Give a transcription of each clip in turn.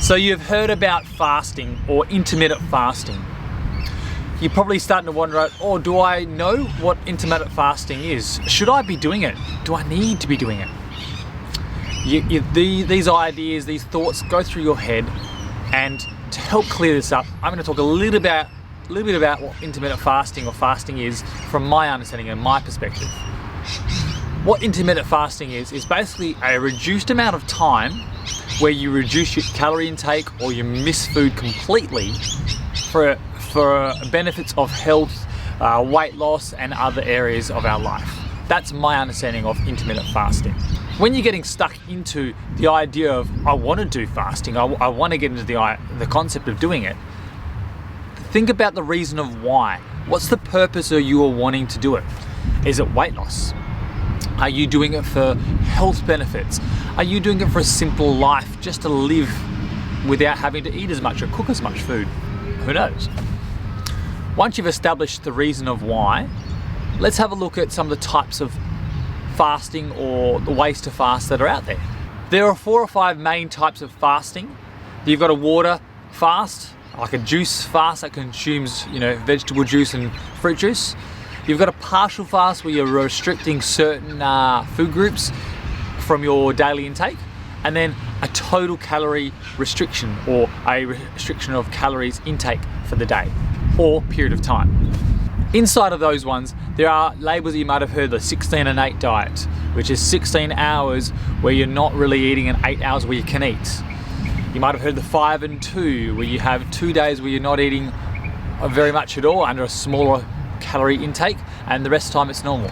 So you've heard about fasting or intermittent fasting. You're probably starting to wonder, oh, do I know what intermittent fasting is? Should I be doing it? Do I need to be doing it? These ideas, these thoughts go through your head, and to help clear this up, I'm going to talk a little bit about what intermittent fasting or fasting is from my understanding and my perspective. What intermittent fasting is basically a reduced amount of time where you reduce your calorie intake or you miss food completely for benefits of health, weight loss and other areas of our life. That's my understanding of intermittent fasting. When you're getting stuck into the idea of, I want to do fasting, I want to get into the concept of doing it, think about the reason of why. What's the purpose of you wanting to do it? Is it weight loss? Are you doing it for health benefits? Are you doing it for a simple life, just to live without having to eat as much or cook as much food? Who knows? Once you've established the reason of why, let's have a look at some of the types of fasting or the ways to fast that are out there. There are 4 or 5 main types of fasting. You've got a water fast, like a juice fast that consumes, vegetable juice and fruit juice. You've got a partial fast where you're restricting certain food groups from your daily intake, and then a total calorie restriction or a restriction of calories intake for the day or period of time. Inside of those ones, there are labels you might have heard, the 16 and 8 diet, which is 16 hours where you're not really eating and 8 hours where you can eat. You might have heard the 5 and 2, where you have 2 days where you're not eating very much at all under a smaller calorie intake, and the rest of the time it's normal.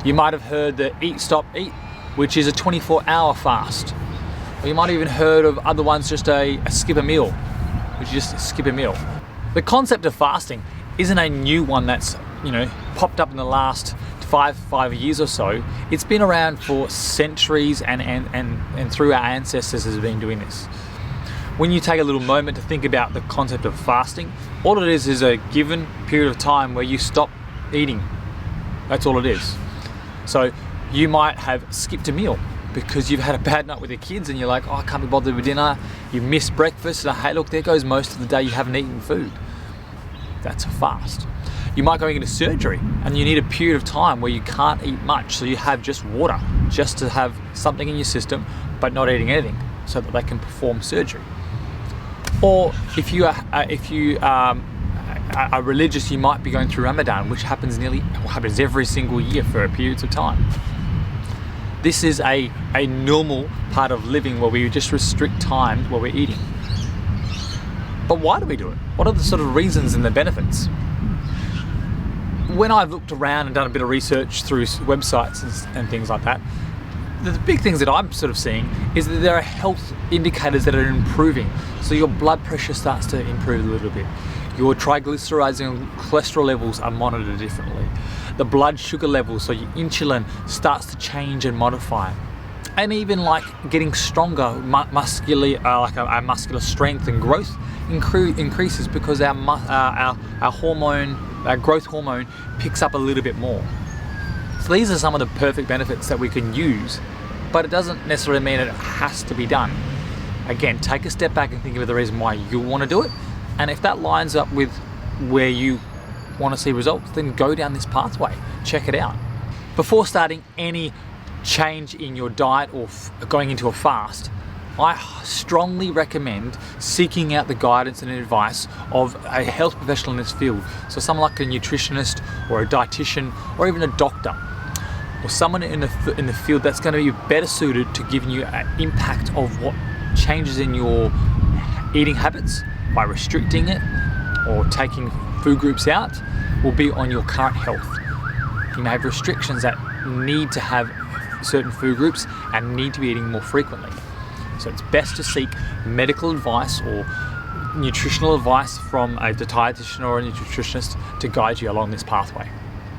You might have heard the eat, stop, eat, which is a 24-hour fast. Or you might have even heard of other ones, just a skip a meal, which is just skip a meal. The concept of fasting isn't a new one that's popped up in the last five years or so. It's been around for centuries, and through our ancestors has been doing this. When you take a little moment to think about the concept of fasting, all it is a given period of time where you stop eating. That's all it is. So you might have skipped a meal because you've had a bad night with your kids and you're like, oh, I can't be bothered with dinner. You missed breakfast, and hey, look, there goes most of the day you haven't eaten food. That's a fast. You might go into surgery and you need a period of time where you can't eat much, so you have just water, just to have something in your system, but not eating anything, so that they can perform surgery. Or if you are religious, you might be going through Ramadan, which happens every single year for periods of time. This is a normal part of living where we just restrict times where we're eating. But why do we do it? What are the sort of reasons and the benefits? When I've looked around and done a bit of research through websites and things like that, the big things that I'm sort of seeing is that there are health indicators that are improving. So your blood pressure starts to improve a little bit. Your triglycerides and cholesterol levels are monitored differently. The blood sugar levels, so your insulin, starts to change and modify. And even like getting stronger muscularly, like our muscular strength and growth increases because our growth hormone picks up a little bit more. So these are some of the perfect benefits that we can use, but it doesn't necessarily mean it has to be done. Again, take a step back and think of the reason why you want to do it, and if that lines up with where you want to see results, then go down this pathway, check it out. Before starting any change in your diet or going into a fast, I strongly recommend seeking out the guidance and advice of a health professional in this field. So someone like a nutritionist or a dietitian or even a doctor, or someone in the field that's going to be better suited to giving you an impact of what changes in your eating habits by restricting it or taking food groups out will be on your current health. You may have restrictions that need to have certain food groups and need to be eating more frequently. So it's best to seek medical advice or nutritional advice from a dietitian or a nutritionist to guide you along this pathway.